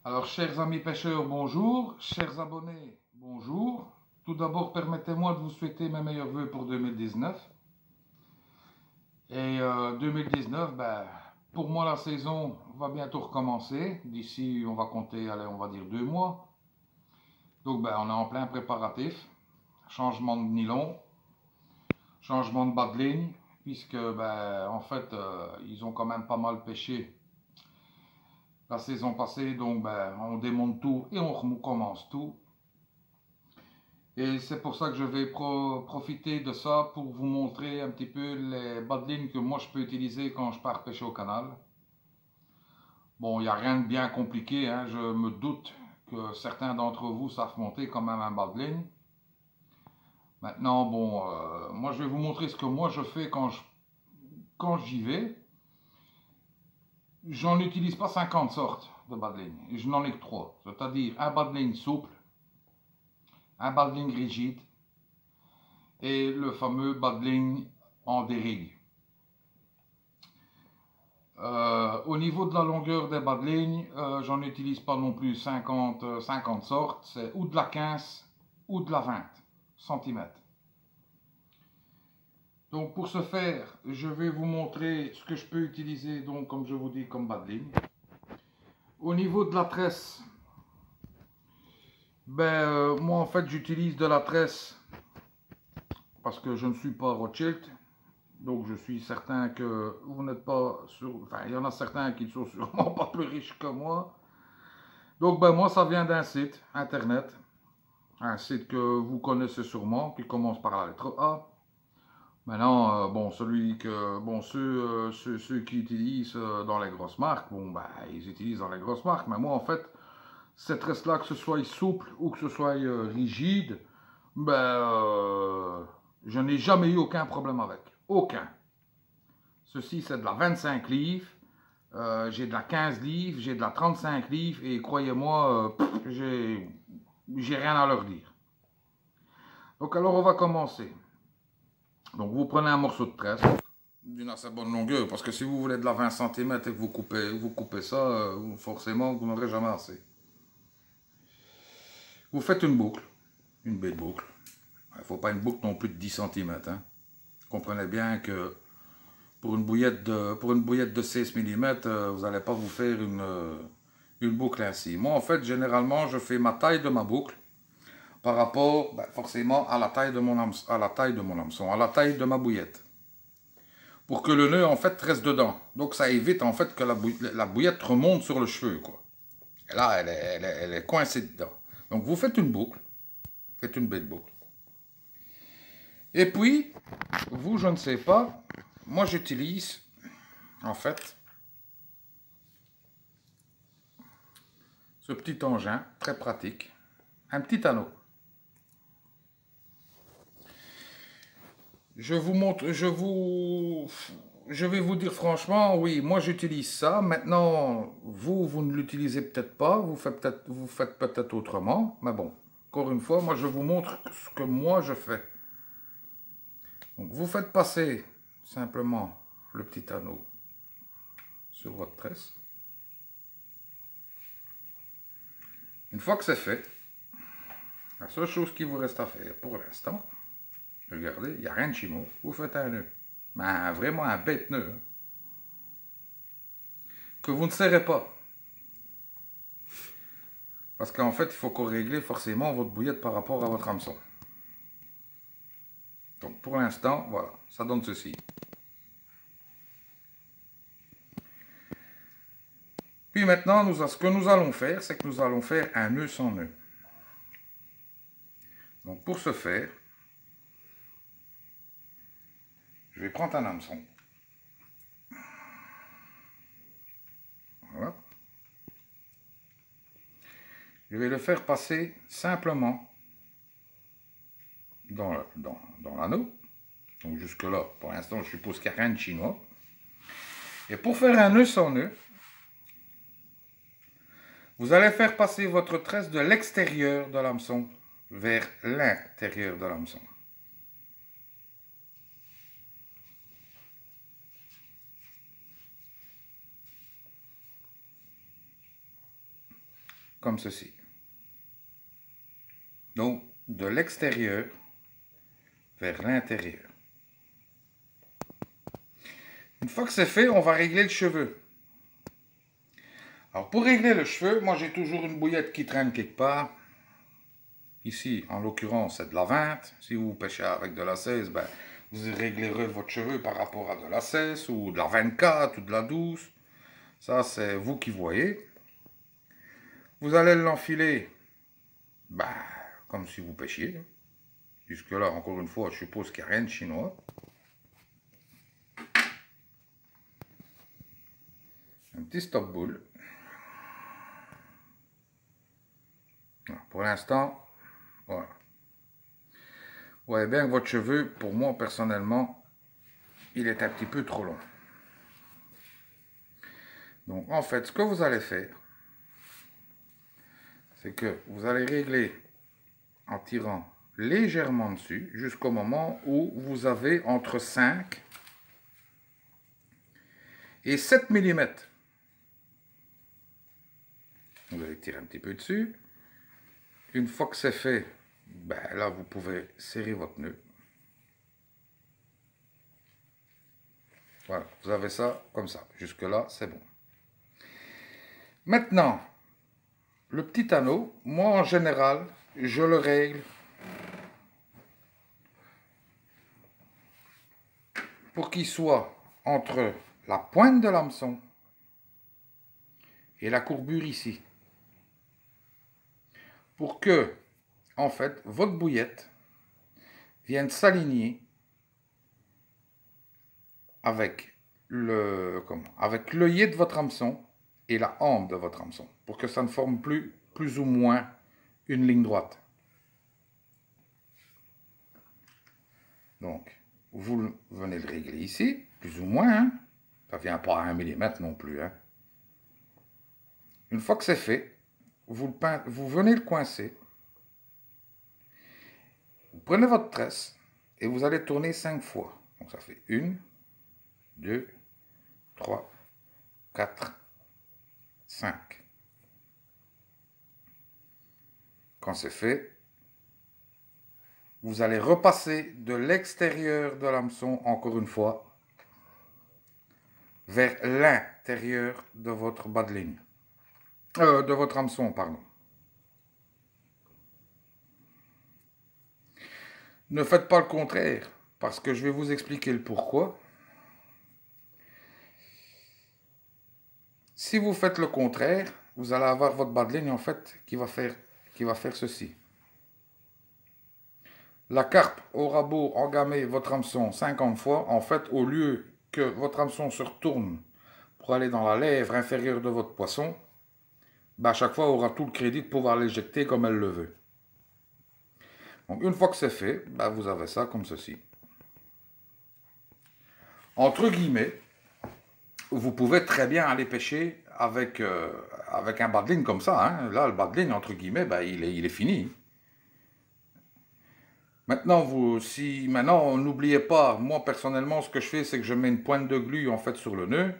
Alors, chers amis pêcheurs, bonjour. Chers abonnés, bonjour. Tout d'abord, permettez-moi de vous souhaiter mes meilleurs voeux pour 2019. Et 2019, pour moi, la saison va bientôt recommencer. D'ici, on va compter, allez, on va dire 2 mois. Donc, on est en plein préparatif. Changement de nylon, changement de bas de ligne, puisque, en fait, ils ont quand même pas mal pêché la saison passée. Donc, on démonte tout et on recommence tout. Et c'est pour ça que je vais profiter de ça pour vous montrer un petit peu les bas de ligne que moi je peux utiliser quand je pars pêcher au canal. Bon, il n'y a rien de bien compliqué, hein. Je me doute que certains d'entre vous savent monter quand même un bas de ligne. Maintenant, bon, moi je vais vous montrer ce que moi je fais quand j'y vais. J'en utilise pas 50 sortes de bas de ligne, je n'en ai que 3. C'est-à-dire un bas de ligne souple, un bas de ligne rigide et le fameux bas de ligne en dérigue. Au niveau de la longueur des bas de ligne, j'en utilise pas non plus 50 sortes, c'est ou de la 15 ou de la 20 cm. Donc pour ce faire, je vais vous montrer ce que je peux utiliser, donc comme je vous dis, comme bas de ligne. Au niveau de la tresse, moi en fait j'utilise de la tresse parce que je ne suis pas Rothschild. Donc je suis certain que vous n'êtes pas sur... Enfin, il y en a certains qui ne sont sûrement pas plus riches que moi. Donc moi ça vient d'un site internet, un site que vous connaissez sûrement, qui commence par la lettre A. Maintenant, ceux qui utilisent dans les grosses marques, ils utilisent dans les grosses marques. Mais moi en fait, cette tresse-là, que ce soit souple ou que ce soit rigide, je n'ai jamais eu aucun problème avec. Aucun. Ceci c'est de la 25 livres. J'ai de la 15 livres, j'ai de la 35 livres et croyez-moi, j'ai rien à leur dire. Donc alors on va commencer. Donc vous prenez un morceau de tresse d'une assez bonne longueur, parce que si vous voulez de la 20 cm et que vous coupez ça, forcément vous n'aurez jamais assez. Vous faites une boucle, une belle boucle. Il ne faut pas une boucle non plus de 10 cm. Hein. Comprenez bien que pour une bouillette de 16 mm, vous n'allez pas vous faire une boucle ainsi. Moi en fait, généralement, je fais ma taille de ma boucle par rapport forcément à la taille de mon hameçon, à la taille de ma bouillette. Pour que le nœud en fait reste dedans. Donc ça évite en fait que la bouillette remonte sur le cheveu, quoi. Et là, elle est coincée dedans. Donc vous faites une boucle, faites une belle boucle. Et puis, vous, je ne sais pas, moi j'utilise en fait ce petit engin très pratique, un petit anneau. Je vous montre, je vais vous dire franchement, oui, moi j'utilise ça. Maintenant, vous ne l'utilisez peut-être pas, vous faites peut-être autrement. Mais bon, encore une fois, moi je vous montre ce que moi je fais. Donc vous faites passer simplement le petit anneau sur votre tresse. Une fois que c'est fait, la seule chose qui vous reste à faire pour l'instant, regardez, il n'y a rien de chimo, vous faites un nœud. Mais vraiment un bête nœud. Hein, que vous ne serrez pas. Parce qu'en fait, il faut régler forcément votre bouillette par rapport à votre hameçon. Donc pour l'instant, voilà, ça donne ceci. Puis maintenant, ce que nous allons faire, c'est que nous allons faire un nœud sans nœud. Donc pour ce faire, je vais prendre un hameçon. Voilà. Je vais le faire passer simplement dans l'anneau. Donc jusque là, pour l'instant, je suppose qu'il n'y a rien de chinois. Et pour faire un nœud sans nœud, vous allez faire passer votre tresse de l'extérieur de l'hameçon vers l'intérieur de l'hameçon. comme ceci. Donc, de l'extérieur vers l'intérieur. Une fois que c'est fait, on va régler le cheveu. Alors, pour régler le cheveu, moi j'ai toujours une bouillette qui traîne quelque part. Ici, en l'occurrence, c'est de la 20. Si vous pêchez avec de la 16, ben, vous réglerez votre cheveu par rapport à de la 16 ou de la 24 ou de la 12. Ça, c'est vous qui voyez. Vous allez l'enfiler ben, comme si vous pêchiez. Jusque-là, encore une fois, je suppose qu'il n'y a rien de chinois. Un petit stop boule. Pour l'instant, voilà. Vous voyez bien que votre cheveu, pour moi personnellement, il est un petit peu trop long. Donc en fait, ce que vous allez faire, c'est que vous allez régler en tirant légèrement dessus jusqu'au moment où vous avez entre 5 et 7 mm. Vous allez tirer un petit peu dessus. Une fois que c'est fait, ben là vous pouvez serrer votre nœud. Voilà, vous avez ça comme ça. Jusque là, c'est bon. Maintenant, le petit anneau, moi en général, je le règle pour qu'il soit entre la pointe de l'hameçon et la courbure ici. Pour que, en fait, votre bouillette vienne s'aligner avec l'œillet de votre hameçon et la hampe de votre hameçon, pour que ça ne forme plus ou moins une ligne droite. Donc, vous venez le régler ici, plus ou moins, hein. Ça ne vient pas à 1 mm non plus. Hein. Une fois que c'est fait, vous venez le coincer. Vous prenez votre tresse et vous allez tourner 5 fois. Donc ça fait 1, 2, 3, 4, 5. Quand c'est fait, vous allez repasser de l'extérieur de l'hameçon, encore une fois, vers l'intérieur de votre bas de ligne. De votre hameçon, pardon. Ne faites pas le contraire, parce que je vais vous expliquer le pourquoi. Si vous faites le contraire, vous allez avoir votre bas de ligne, en fait, qui va faire ceci. La carpe aura beau engamer votre hameçon 50 fois, en fait, au lieu que votre hameçon se retourne pour aller dans la lèvre inférieure de votre poisson, ben à chaque fois, aura tout le crédit de pouvoir l'éjecter comme elle le veut. Donc, une fois que c'est fait, ben vous avez ça comme ceci. Entre guillemets, vous pouvez très bien aller pêcher avec un bas de ligne comme ça. Hein. Là, le bas de ligne, entre guillemets, ben, il est fini. Maintenant, n'oubliez pas, moi personnellement, ce que je fais, c'est que je mets une pointe de glu en fait sur le nœud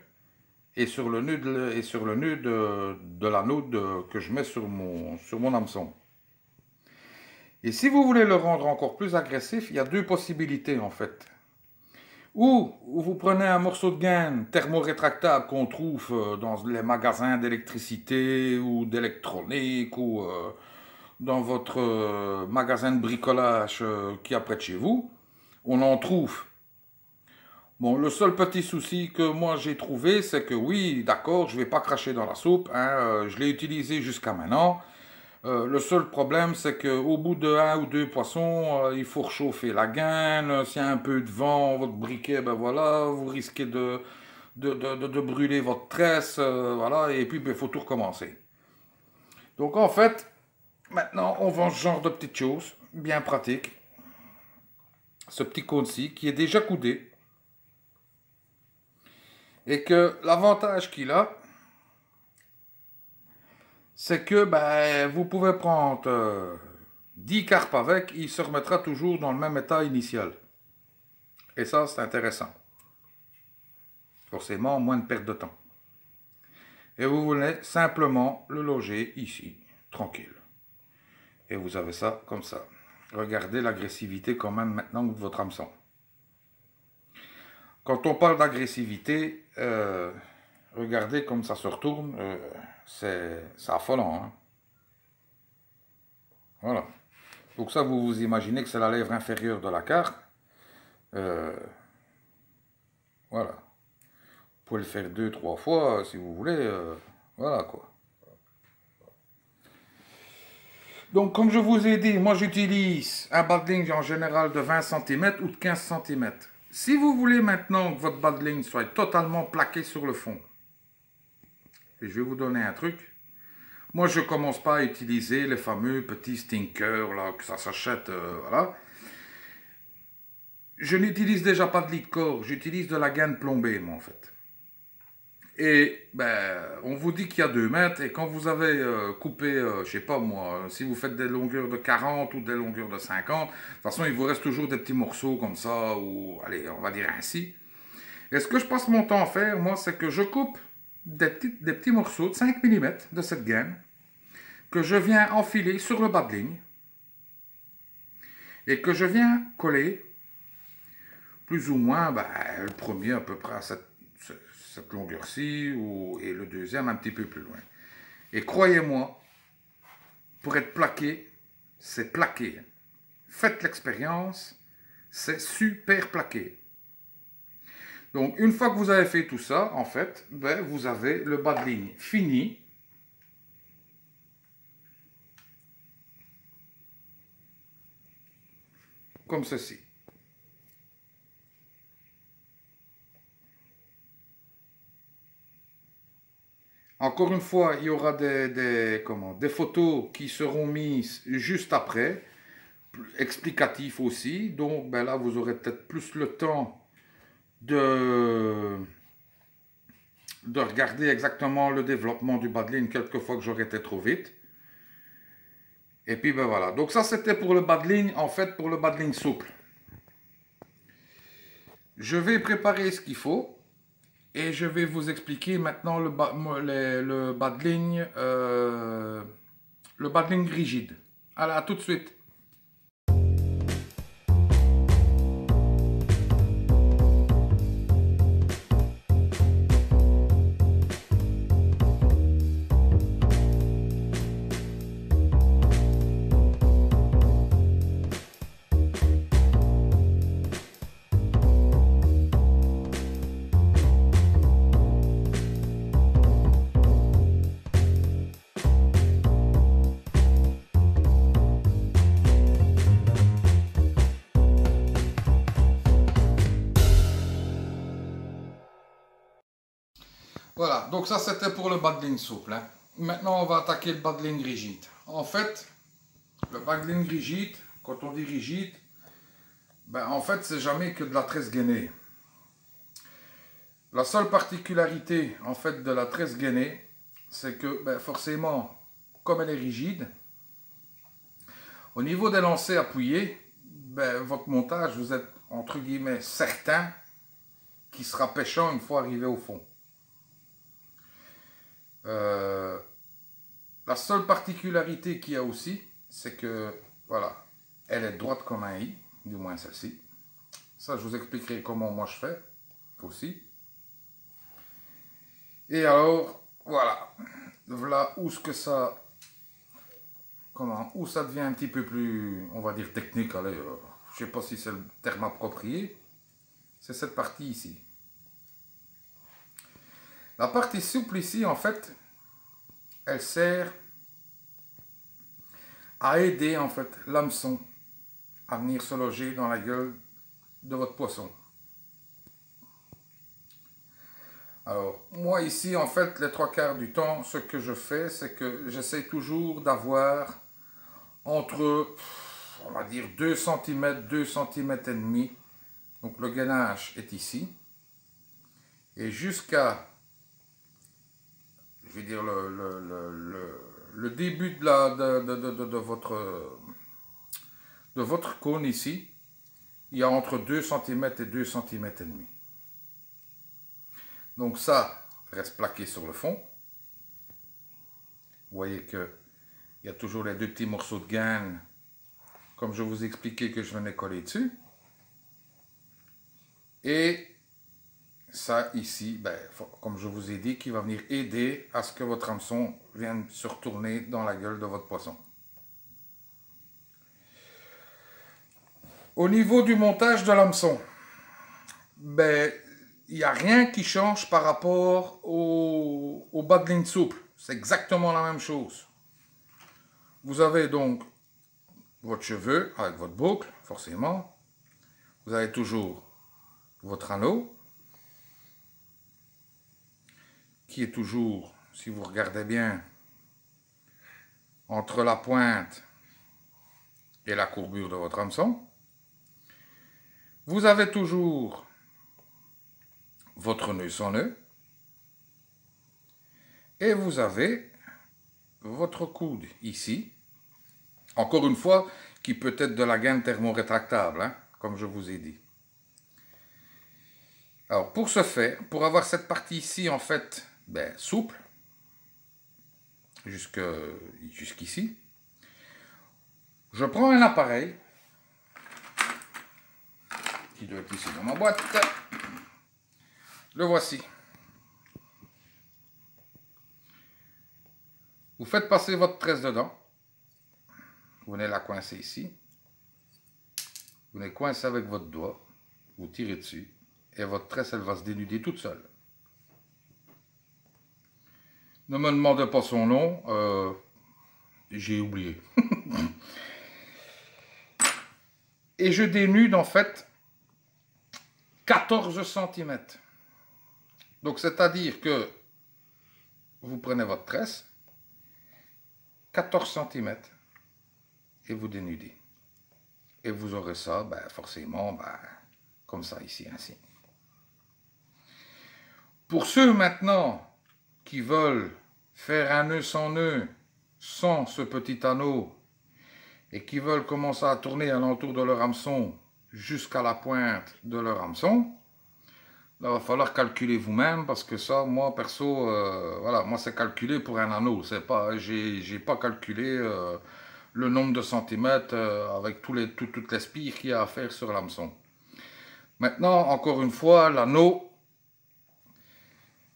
et sur le nœud de l'anneau que je mets sur mon hameçon. Et si vous voulez le rendre encore plus agressif, il y a deux possibilités en fait. Ou vous prenez un morceau de gaine thermorétractable qu'on trouve dans les magasins d'électricité ou d'électronique ou dans votre magasin de bricolage qui est près de chez vous. On en trouve. Bon, le seul petit souci que moi j'ai trouvé, c'est que oui, d'accord, je ne vais pas cracher dans la soupe. Hein, je l'ai utilisé jusqu'à maintenant. Le seul problème, c'est qu'au bout de 1 ou 2 poissons, il faut réchauffer la gaine. S'il y a un peu de vent, votre briquet, ben voilà, vous risquez de brûler votre tresse, voilà, et puis il faut tout recommencer. Donc en fait, maintenant, on vend ce genre de petites choses, bien pratiques. Ce petit cône-ci, qui est déjà coudé. Et que l'avantage qu'il a, c'est que ben, vous pouvez prendre 10 carpes avec, il se remettra toujours dans le même état initial. Et ça, c'est intéressant. Forcément, moins de perte de temps. Et vous voulez simplement le loger ici. tranquille. Et vous avez ça comme ça. Regardez l'agressivité quand même maintenant de votre hameçon. Quand on parle d'agressivité, regardez comme ça se retourne, c'est affolant. Hein. Voilà. Donc ça, vous vous imaginez que c'est la lèvre inférieure de la carte. Voilà. Vous pouvez le faire 2-3 fois si vous voulez. Voilà quoi. Donc comme je vous ai dit, moi j'utilise un badling en général de 20 cm ou de 15 cm. Si vous voulez maintenant que votre badling soit totalement plaqué sur le fond, et je vais vous donner un truc. Moi je commence pas à utiliser les fameux petits stinkers là que ça s'achète, voilà. Je n'utilise déjà pas de lit de corps, j'utilise de la gaine plombée moi en fait. Et ben, on vous dit qu'il y a 2 mètres, et quand vous avez coupé, je sais pas moi, si vous faites des longueurs de 40 ou des longueurs de 50, de toute façon il vous reste toujours des petits morceaux comme ça, ou allez, on va dire ainsi. Et ce que je passe mon temps à faire, moi, c'est que je coupe des petits morceaux de 5 mm de cette gaine, que je viens enfiler sur le bas de ligne, et que je viens coller plus ou moins, ben, le premier à peu près à cette longueur-ci, et le deuxième un petit peu plus loin. Et croyez-moi, pour être plaqué, c'est plaqué. Faites l'expérience, c'est super plaqué. Donc, une fois que vous avez fait tout ça, en fait, ben, vous avez le bas de ligne fini. Comme ceci. Encore une fois, il y aura des photos qui seront mises juste après, explicatifs aussi. Donc ben là, vous aurez peut-être plus le temps de regarder exactement le développement du bas de ligne quelquefois que j'aurais été trop vite. Et puis ben voilà. Donc ça, c'était pour le bas de ligne, en fait, pour le bas de ligne souple. Je vais préparer ce qu'il faut. Et je vais vous expliquer maintenant le bas de ligne, rigide. Allez, à tout de suite. Voilà, donc ça c'était pour le bas de ligne souple. Hein. Maintenant on va attaquer le bas de ligne rigide. En fait, le bas de ligne rigide, quand on dit rigide, ben en fait c'est jamais que de la tresse gainée. La seule particularité en fait de la tresse gainée, c'est que ben, forcément, comme elle est rigide, au niveau des lancers appuyés, ben, votre montage, vous êtes entre guillemets certain qu'il sera pêchant une fois arrivé au fond. La seule particularité qu'il y a aussi, c'est que, voilà, elle est droite comme un i, du moins celle-ci. Ça, je vous expliquerai comment moi je fais aussi. Et alors, voilà, voilà où ce que ça, où ça devient un petit peu plus, on va dire technique, allez, je sais pas si c'est le terme approprié, c'est cette partie ici. La partie souple ici, en fait, elle sert à aider en fait l'hameçon à venir se loger dans la gueule de votre poisson. Alors, moi ici, en fait, les 3/4 du temps, ce que je fais, c'est que j'essaie toujours d'avoir entre, on va dire, 2 cm, 2 cm et demi. Donc le gainage est ici. Et jusqu'à, je vais dire, le début de votre cône ici, il y a entre 2 cm et 2 cm et demi. Donc ça reste plaqué sur le fond. Vous voyez que Il y a toujours les deux petits morceaux de gaine, comme je vous expliquais que je venais coller dessus. Et ça ici, ben, comme je vous ai dit, qui va venir aider à ce que votre hameçon vienne se retourner dans la gueule de votre poisson. Au niveau du montage de l'hameçon, ben, il n'y a rien qui change par rapport au bas de ligne souple. C'est exactement la même chose. Vous avez donc votre cheveu avec votre boucle, forcément. Vous avez toujours votre anneau, qui est toujours, si vous regardez bien, entre la pointe et la courbure de votre hameçon. Vous avez toujours votre nœud sans nœud. Et vous avez votre coude ici. Encore une fois, qui peut être de la gaine thermorétractable, hein, comme je vous ai dit. Alors, pour ce faire, pour avoir cette partie ici, en fait, ben, souple, jusqu'ici, je prends un appareil, qui doit être ici dans ma boîte. Le voici. Vous faites passer votre tresse dedans. Vous venez la coincer ici. Vous venez coincer avec votre doigt. Vous tirez dessus. Et votre tresse, elle va se dénuder toute seule. Ne me demandez pas son nom. J'ai oublié. Et je dénude en fait 14 cm. Donc c'est-à-dire que vous prenez votre tresse, 14 cm, et vous dénudez. Et vous aurez ça, ben, forcément, ben, comme ça ici, ainsi. Pour ceux maintenant qui veulent faire un nœud sans ce petit anneau, et qui veulent commencer à tourner alentour de leur hameçon jusqu'à la pointe de leur hameçon, là, il va falloir calculer vous-même, parce que ça, moi, perso, voilà, moi, c'est calculé pour un anneau. C'est pas, j'ai pas calculé le nombre de centimètres avec toutes les spires qu'il y a à faire sur l'hameçon. Maintenant, encore une fois, l'anneau,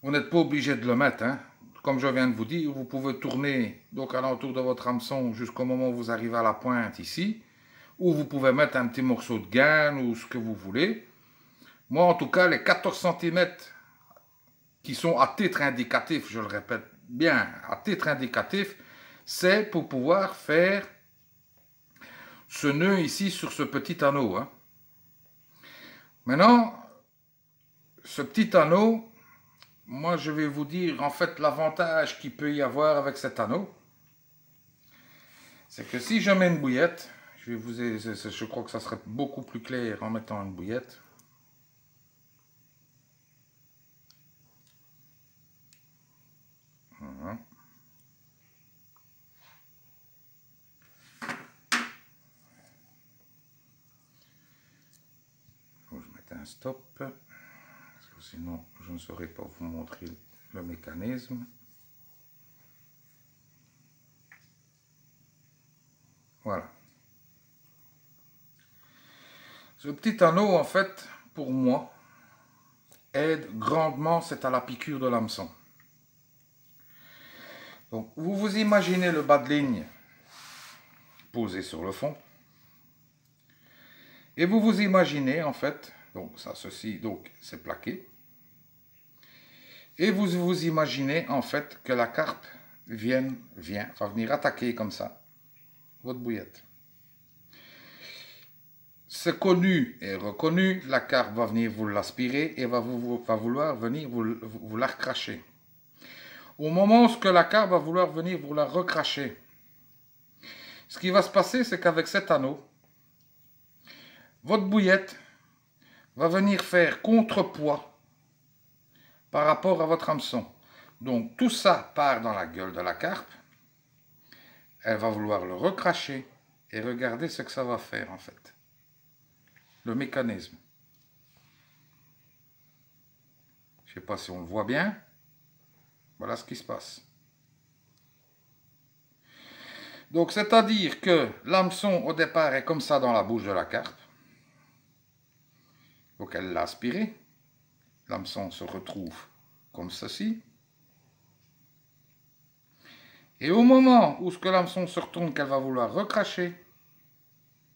vous n'êtes pas obligé de le mettre, hein. Comme je viens de vous dire, vous pouvez tourner donc alentour de votre hameçon jusqu'au moment où vous arrivez à la pointe ici, ou vous pouvez mettre un petit morceau de gaine ou ce que vous voulez. Moi, en tout cas, les 14 cm qui sont à titre indicatif, je le répète bien, à titre indicatif, c'est pour pouvoir faire ce nœud ici sur ce petit anneau, hein. Maintenant, ce petit anneau, moi je vais vous dire en fait l'avantage qu'il peut y avoir avec cet anneau. C'est que si je mets une bouillette, je crois que ça serait beaucoup plus clair en mettant une bouillette. Voilà. Je vais mettre un stop, parce que sinon je ne saurais pas vous montrer le mécanisme. Voilà. Ce petit anneau, en fait, pour moi, aide grandement, c'est à la piqûre de l'hameçon. Donc, vous vous imaginez le bas de ligne posé sur le fond. Et vous vous imaginez, en fait, donc ça, ceci, donc, c'est plaqué. Et vous vous imaginez, en fait, que la carpe va venir attaquer comme ça votre bouillette. C'est connu et reconnu, la carpe va venir vous l'aspirer et va vouloir venir vous la recracher. Au moment où la carpe va vouloir venir vous la recracher, ce qui va se passer, c'est qu'avec cet anneau, votre bouillette va venir faire contrepoids par rapport à votre hameçon. Donc tout ça part dans la gueule de la carpe. Elle va vouloir le recracher et regardez ce que ça va faire en fait. Le mécanisme. Je ne sais pas si on le voit bien. Voilà ce qui se passe. Donc, c'est-à-dire que l'hameçon, au départ, est comme ça dans la bouche de la carpe. Donc, elle l'a aspiré. L'hameçon se retrouve comme ceci. Et au moment où l'hameçon se retourne, qu'elle va vouloir recracher,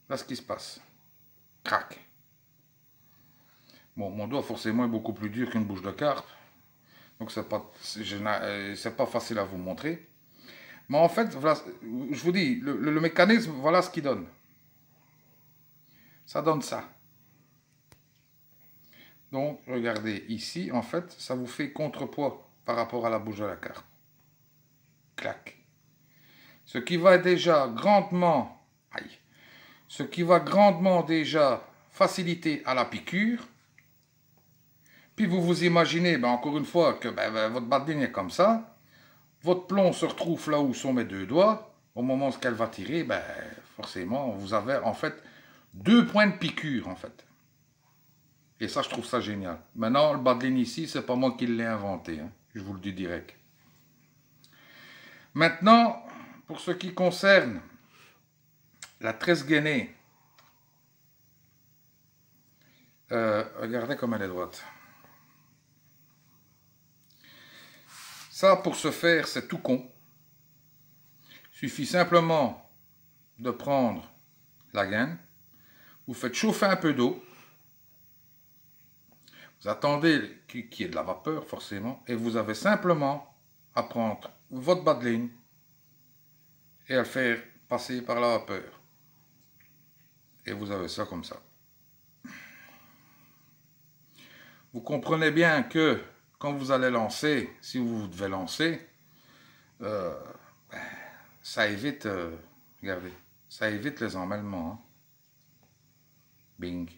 là, ce qui se passe. Crac. Bon, mon doigt, forcément, est beaucoup plus dur qu'une bouche de carpe. Donc, c'est pas facile à vous montrer. Mais en fait, voilà, je vous dis, le mécanisme, voilà ce qu'il donne. Ça donne ça. Donc, regardez, ici, en fait, ça vous fait contrepoids par rapport à la bouche de la carpe. Clac. Ce qui va déjà grandement, ce qui va grandement déjà faciliter à la piqûre. Puis vous vous imaginez, encore une fois, que votre badling est comme ça. Votre plomb se retrouve là où sont mes deux doigts. Au moment où elle va tirer, forcément, vous avez en fait 2 points de piqûre, en fait. Et ça, je trouve ça génial. Maintenant, le badling ici, c'est pas moi qui l'ai inventé. Hein. Je vous le dis direct. Maintenant, pour ce qui concerne la tresse gainée, regardez comme elle est droite. Ça, pour ce faire, c'est tout con. Il suffit simplement de prendre la gaine, vous faites chauffer un peu d'eau, vous attendez qu'il y ait de la vapeur, forcément, et vous avez simplement à prendre votre badling et à le faire passer par la vapeur. Et vous avez ça comme ça. Vous comprenez bien que quand vous allez lancer, si vous devez lancer, ça évite, regardez, ça évite les emmêlements. Hein. Bing.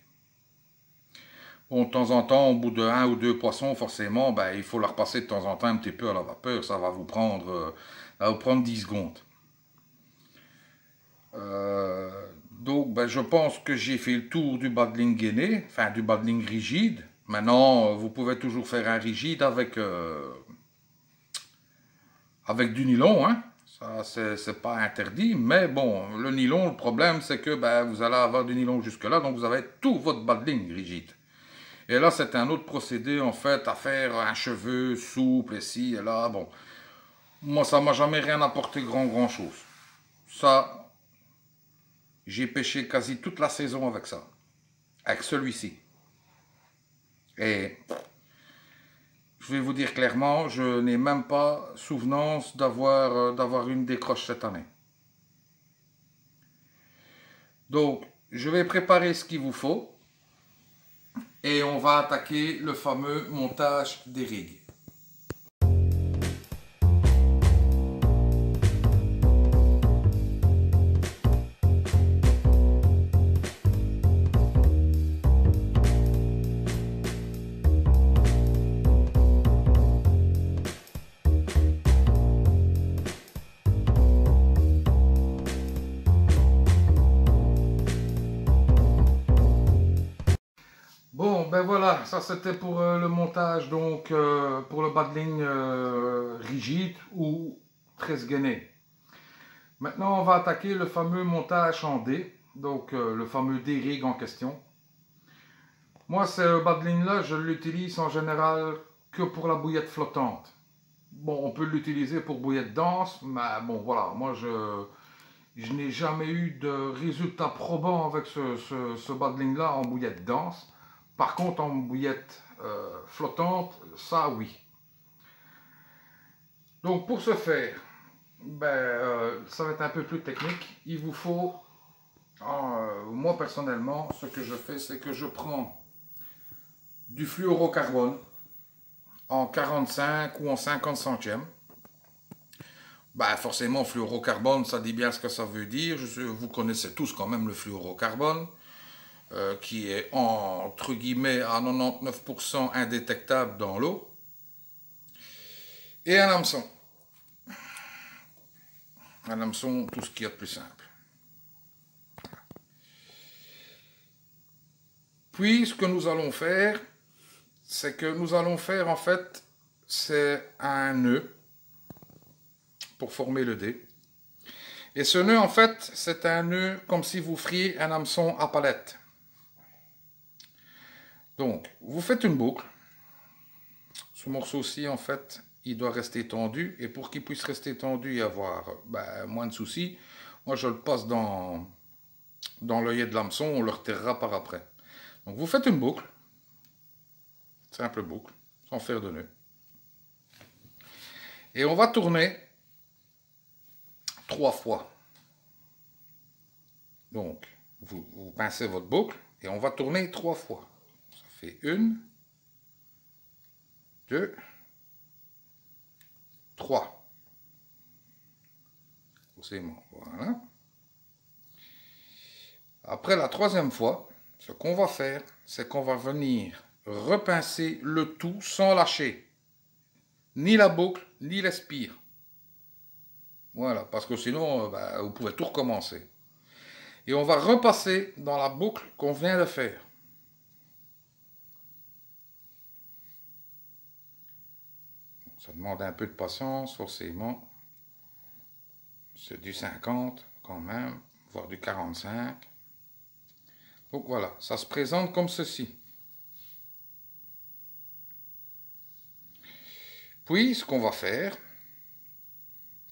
Bon, de temps en temps, au bout de 1 ou 2 poissons, forcément, il faut la repasser de temps en temps un petit peu à la vapeur. Ça va vous prendre 10 secondes. Donc, je pense que j'ai fait le tour du badling gainé, enfin du badling rigide. Maintenant, vous pouvez toujours faire un rigide avec du nylon, hein. Ça, c'est pas interdit, mais bon, le nylon, le problème, c'est que vous allez avoir du nylon jusque-là, donc vous avez tout votre badling rigide. Et là, c'est un autre procédé, en fait, à faire un cheveu souple, ici et là. Bon, moi, ça m'a jamais rien apporté grand-chose. Ça, j'ai pêché quasi toute la saison avec ça. Avec celui-ci. Et je vais vous dire clairement, je n'ai même pas souvenance d'avoir une décroche cette année. Donc, je vais préparer ce qu'il vous faut. Et on va attaquer le fameux montage des rigs. Bon, voilà, ça c'était pour le montage, donc pour le badling rigide ou tresse gainée. Maintenant, on va attaquer le fameux montage en D, donc le fameux D-rig en question. Moi, ce badling là, je l'utilise en général que pour la bouillette flottante. Bon, on peut l'utiliser pour bouillette dense, mais bon, voilà, moi je n'ai jamais eu de résultat probant avec ce badling là en bouillette dense. Par contre, en bouillette flottante, ça oui. Donc pour ce faire, ça va être un peu plus technique. Il vous faut, moi personnellement, ce que je fais, c'est que je prends du fluorocarbone en 45 ou en 50 centièmes. Forcément, fluorocarbone, ça dit bien ce que ça veut dire. Vous connaissez tous quand même le fluorocarbone. Qui est entre guillemets à 99% indétectable dans l'eau, et un hameçon. Un hameçon, tout ce qu'il y a de plus simple. Puis, ce que nous allons faire, c'est que nous allons faire, en fait, c'est un nœud pour former le dé. Et ce nœud, en fait, c'est un nœud comme si vous feriez un hameçon à palette. Donc, vous faites une boucle. Ce morceau-ci, en fait, il doit rester tendu. Et pour qu'il puisse rester tendu et avoir moins de soucis, moi, je le passe dans l'œillet de l'hameçon. On le retirera par après. Donc, vous faites une boucle. Simple boucle, sans faire de nœud. Et on va tourner 3 fois. Donc, vous pincez votre boucle et on va tourner 3 fois. Ça fait 1, 2, 3. Voilà. Après la 3e fois, ce qu'on va faire, c'est qu'on va venir repincer le tout sans lâcher. Ni la boucle, ni les spires. Voilà, parce que sinon, vous pouvez tout recommencer. Et on va repasser dans la boucle qu'on vient de faire. Ça demande un peu de patience, forcément. C'est du 50 quand même, voire du 45. Donc voilà, ça se présente comme ceci. Puis, ce qu'on va faire,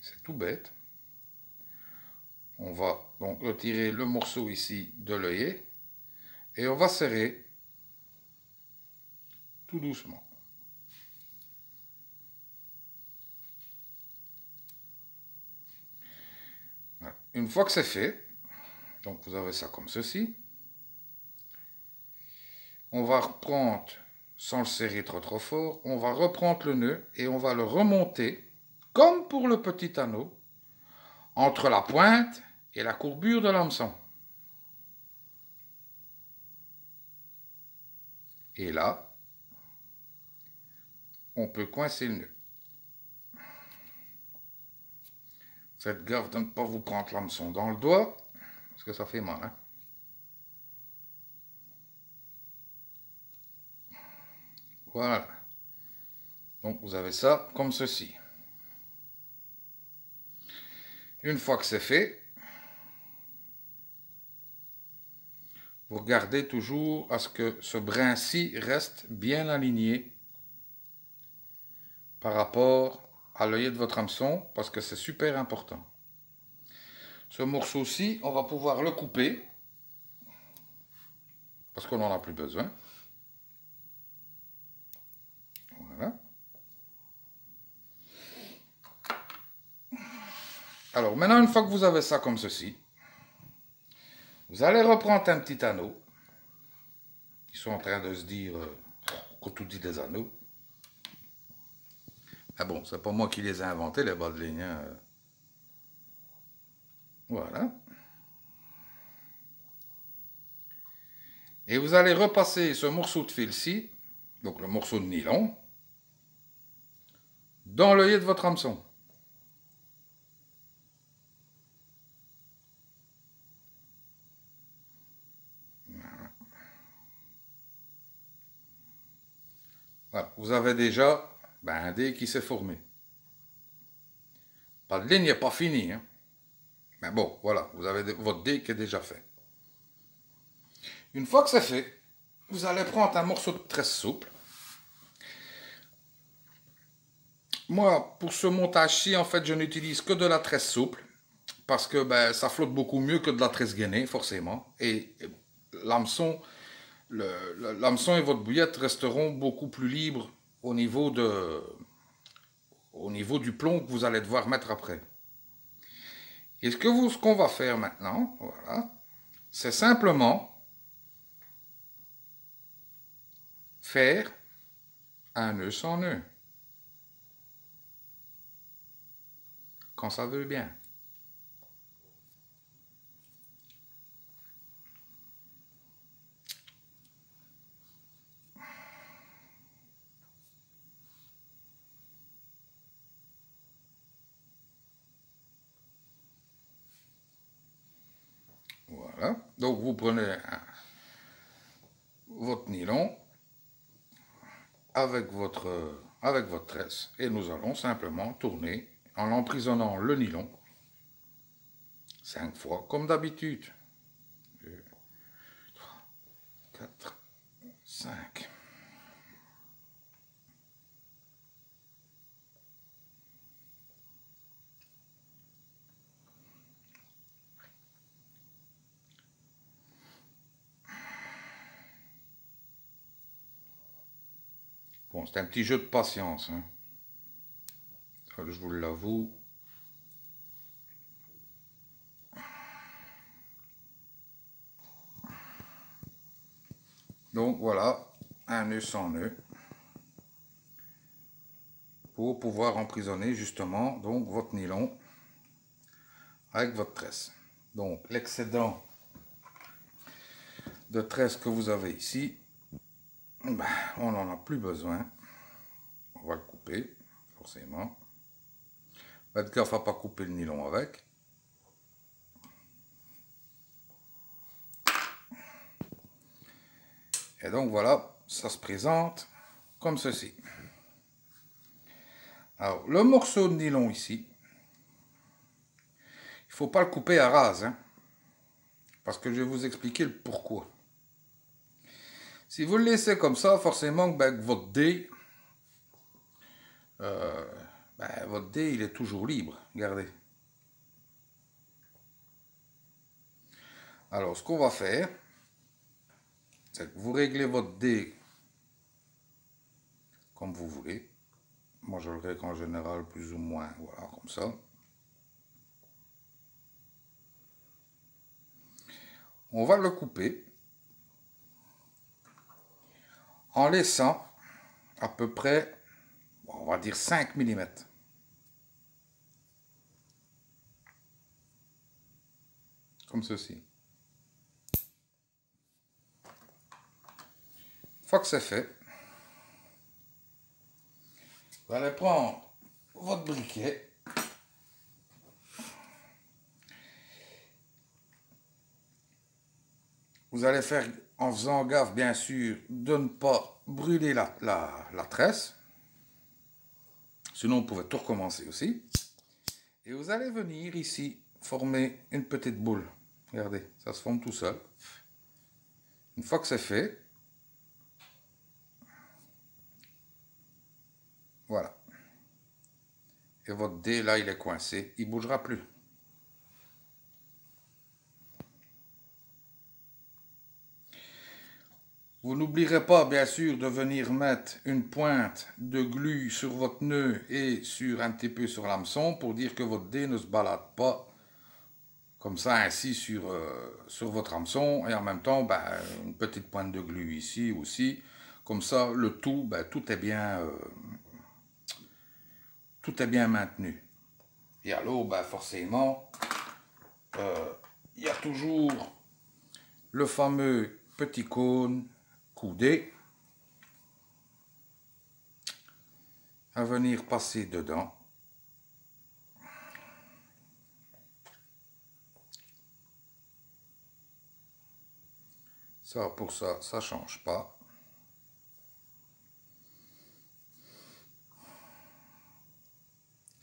c'est tout bête. On va donc retirer le morceau ici de l'œillet et on va serrer tout doucement. Voilà. Une fois que c'est fait, donc vous avez ça comme ceci, on va reprendre, sans le serrer trop fort, on va reprendre le nœud et on va le remonter, comme pour le petit anneau, entre la pointe et la courbure de l'hameçon. Et là, on peut coincer le nœud. Faites gaffe de ne pas vous prendre l'hameçon dans le doigt, parce que ça fait mal. Hein? Voilà. Donc vous avez ça comme ceci. Une fois que c'est fait, vous regardez toujours à ce que ce brin-ci reste bien aligné par rapport à l'œillet de votre hameçon, parce que c'est super important. Ce morceau-ci, on va pouvoir le couper, parce qu'on n'en a plus besoin. Voilà. Alors maintenant, une fois que vous avez ça comme ceci, vous allez reprendre un petit anneau. Ils sont en train de se dire qu'on tout dit des anneaux. Ah bon, c'est pas moi qui les ai inventés, les bas de ligne. Hein. Voilà. Et vous allez repasser ce morceau de fil-ci, donc le morceau de nylon, dans l'œillet de votre hameçon. Voilà. Vous avez déjà un dé qui s'est formé. Pas de ligne n'est pas fini. Hein. Mais bon, voilà, vous avez votre dé qui est déjà fait. Une fois que c'est fait, vous allez prendre un morceau de tresse souple. Moi, pour ce montage-ci, en fait, je n'utilise que de la tresse souple. Parce que ça flotte beaucoup mieux que de la tresse gainée, forcément. Et l'hameçon et votre bouillette resteront beaucoup plus libres au niveau du plomb que vous allez devoir mettre après. Et ce qu'on va faire maintenant, voilà, c'est simplement faire un nœud sans nœud. Quand ça veut bien. Voilà. Donc vous prenez votre nylon avec votre tresse et nous allons simplement tourner en emprisonnant le nylon 5 fois, comme d'habitude. 2, 3, 4, 5. Bon, c'est un petit jeu de patience, hein. Ça, je vous l'avoue. Donc voilà, un nœud sans nœud. Pour pouvoir emprisonner justement donc votre nylon avec votre tresse. Donc l'excédent de tresse que vous avez ici, ben, on n'en a plus besoin. On va le couper, forcément. Faites gaffe à ne pas couper le nylon avec. Et donc voilà, ça se présente comme ceci. Alors, le morceau de nylon ici, il ne faut pas le couper à rase, hein, parce que je vais vous expliquer le pourquoi. Si vous le laissez comme ça, forcément, ben, votre dé, il est toujours libre. Regardez. Alors, ce qu'on va faire, c'est que vous réglez votre dé comme vous voulez. Moi, je le règle en général plus ou moins, voilà, comme ça. On va le couper en laissant à peu près, on va dire 5 mm. Comme ceci. Une fois que c'est fait, vous allez prendre votre briquet. Vous allez faire, en faisant gaffe bien sûr, de ne pas brûler la tresse. Sinon, vous pouvez tout recommencer aussi. Et vous allez venir ici former une petite boule. Regardez, ça se forme tout seul. Une fois que c'est fait, voilà. Et votre dé, là, il est coincé. Il ne bougera plus. Vous n'oublierez pas, bien sûr, de venir mettre une pointe de glu sur votre nœud et sur un petit peu sur l'hameçon pour dire que votre dé ne se balade pas comme ça, ainsi, sur votre hameçon. Et en même temps, ben, une petite pointe de glu ici aussi. Comme ça, le tout, ben, tout est bien maintenu. Et alors, ben, forcément, il y a toujours le fameux petit cône coudé à venir passer dedans. Ça, pour ça, ça change pas.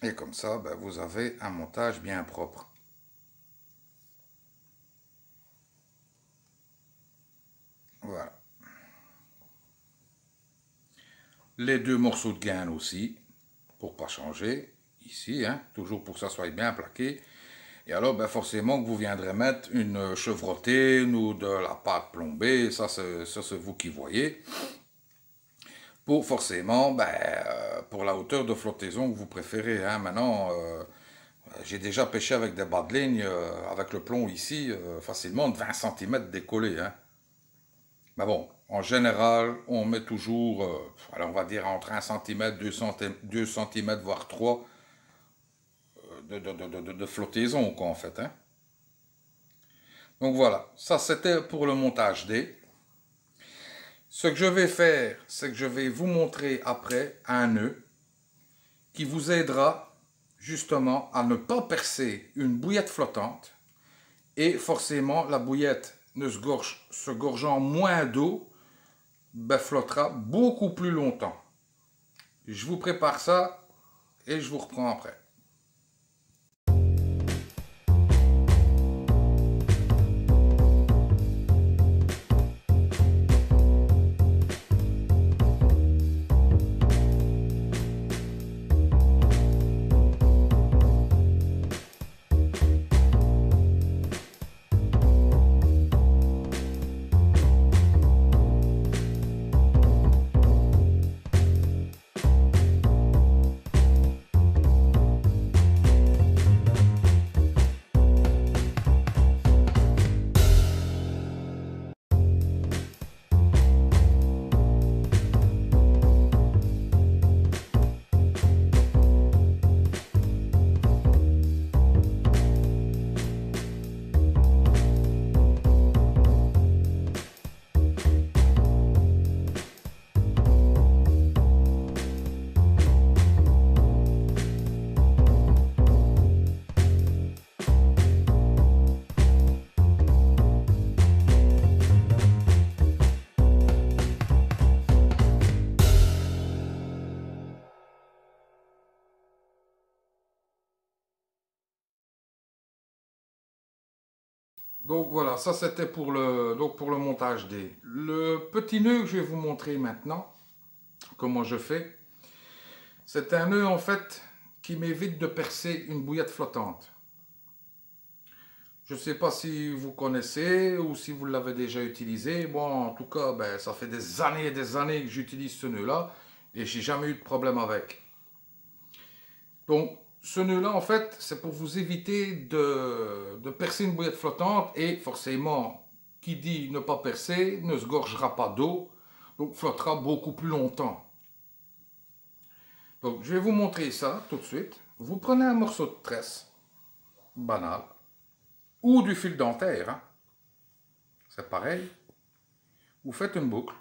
Et comme ça, ben, vous avez un montage bien propre. Voilà. Les deux morceaux de gaine aussi, pour pas changer, ici, hein, toujours pour que ça soit bien plaqué. Et alors, ben, forcément que vous viendrez mettre une chevrotine ou de la pâte plombée, ça c'est vous qui voyez. Pour forcément, ben, pour la hauteur de flottaison que vous préférez. Hein. Maintenant, j'ai déjà pêché avec des bas de ligne, avec le plomb ici, facilement de 20 cm décollé. Hein. Mais bon, en général, on met toujours, alors on va dire entre 1 cm, 2 cm, voire 3 de flottaison, quoi, en fait. Hein. Donc voilà, ça c'était pour le montage D. Ce que je vais faire, c'est que je vais vous montrer après un nœud qui vous aidera justement à ne pas percer une bouillette flottante et forcément la bouillette se gorgeant moins d'eau, ben, flottera beaucoup plus longtemps. Je vous prépare ça et je vous reprends après. Donc voilà, ça c'était pour le montage D. Le petit nœud que je vais vous montrer maintenant, comment je fais, c'est un nœud en fait qui m'évite de percer une bouillette flottante. Je ne sais pas si vous connaissez ou si vous l'avez déjà utilisé. Bon, en tout cas, ben, ça fait des années et des années que j'utilise ce nœud-là et j'ai jamais eu de problème avec. Donc, ce nœud-là, en fait, c'est pour vous éviter de percer une bouillette flottante et forcément, qui dit ne pas percer ne se gorgera pas d'eau, donc flottera beaucoup plus longtemps. Donc, je vais vous montrer ça tout de suite. Vous prenez un morceau de tresse banal ou du fil dentaire, hein. C'est pareil. Vous faites une boucle,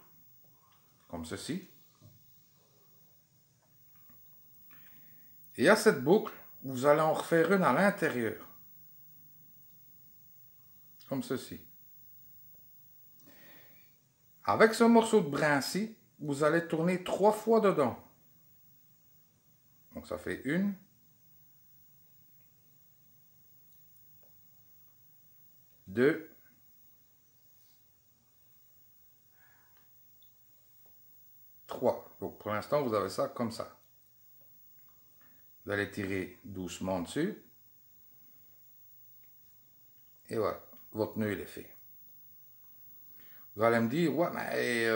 comme ceci. Et à cette boucle, vous allez en refaire une à l'intérieur, comme ceci. Avec ce morceau de brin-ci, vous allez tourner 3 fois dedans. Donc ça fait 1, 2, 3. Donc pour l'instant, vous avez ça comme ça. Vous allez tirer doucement dessus. Et voilà, votre nœud il est fait. Vous allez me dire, ouais, mais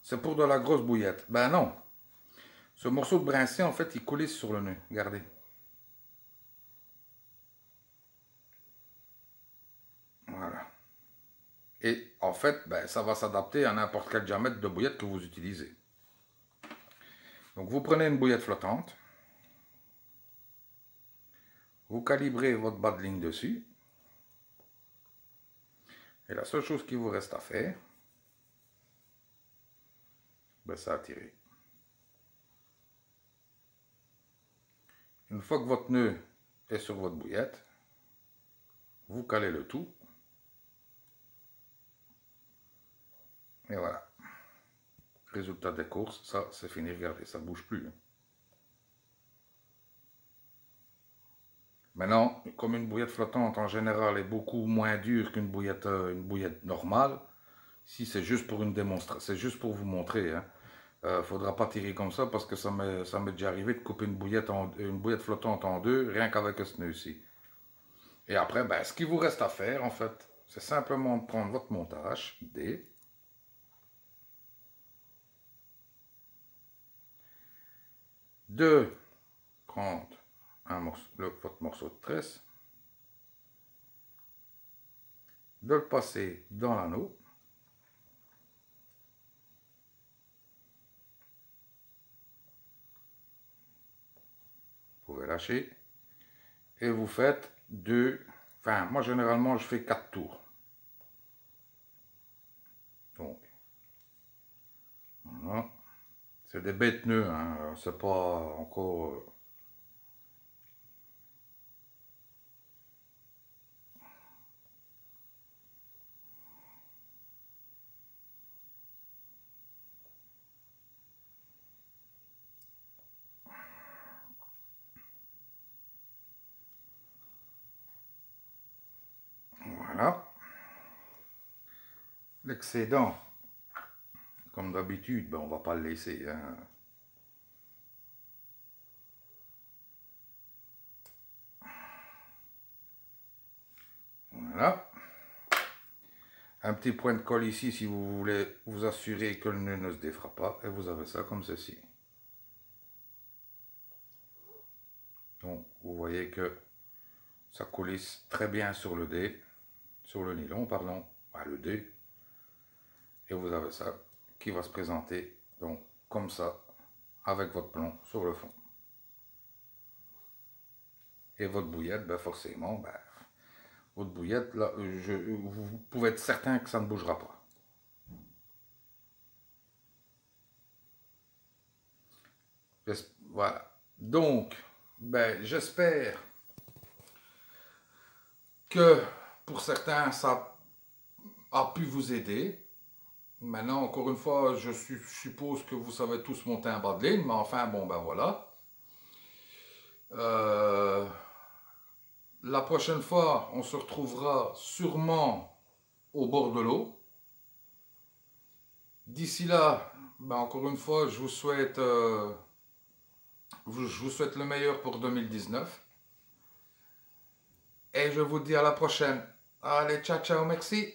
c'est pour de la grosse bouillette. Ben non. Ce morceau de brin-ci, en fait, il coulisse sur le nœud. Regardez. Voilà. Et en fait, ben, ça va s'adapter à n'importe quel diamètre de bouillette que vous utilisez. Donc vous prenez une bouillette flottante. Vous calibrez votre bas de ligne dessus. Et la seule chose qu'il vous reste à faire, ben, c'est à tirer. Une fois que votre nœud est sur votre bouillette, vous calez le tout. Et voilà. Résultat des courses, ça c'est fini, regardez, ça ne bouge plus. Maintenant, comme une bouillette flottante en général est beaucoup moins dure qu'une bouillette normale, si c'est juste pour une démonstration, c'est juste pour vous montrer, hein. Faudra pas tirer comme ça parce que ça m'est déjà arrivé de couper une bouillette flottante en deux, rien qu'avec ce nœud-ci. Et après, ben, ce qu'il vous reste à faire, en fait, c'est simplement de prendre votre montage D, de prendre votre morceau de tresse, de le passer dans l'anneau, vous pouvez lâcher, et vous faites enfin moi généralement je fais 4 tours. Donc, voilà. C'est des bêtes nœuds, hein, c'est pas encore... Voilà. L'excédent, comme d'habitude, ben, on va pas le laisser, hein. Voilà. Un petit point de colle ici si vous voulez vous assurer que le nœud ne se défera pas. Et vous avez ça comme ceci. Donc vous voyez que ça coulisse très bien sur le dé, sur le nylon, pardon, le dé. Et vous avez ça qui va se présenter donc comme ça avec votre plomb sur le fond. Et votre bouillette, ben forcément, ben, votre bouillette, là, vous pouvez être certain que ça ne bougera pas. Voilà. Donc, ben, j'espère que pour certains, ça a pu vous aider. Maintenant, encore une fois, je suppose que vous savez tous monter un bas de ligne, mais enfin, bon, ben voilà. La prochaine fois, on se retrouvera sûrement au bord de l'eau. D'ici là, ben encore une fois, je vous souhaite le meilleur pour 2019. Et je vous dis à la prochaine. Allez, ciao, ciao, merci.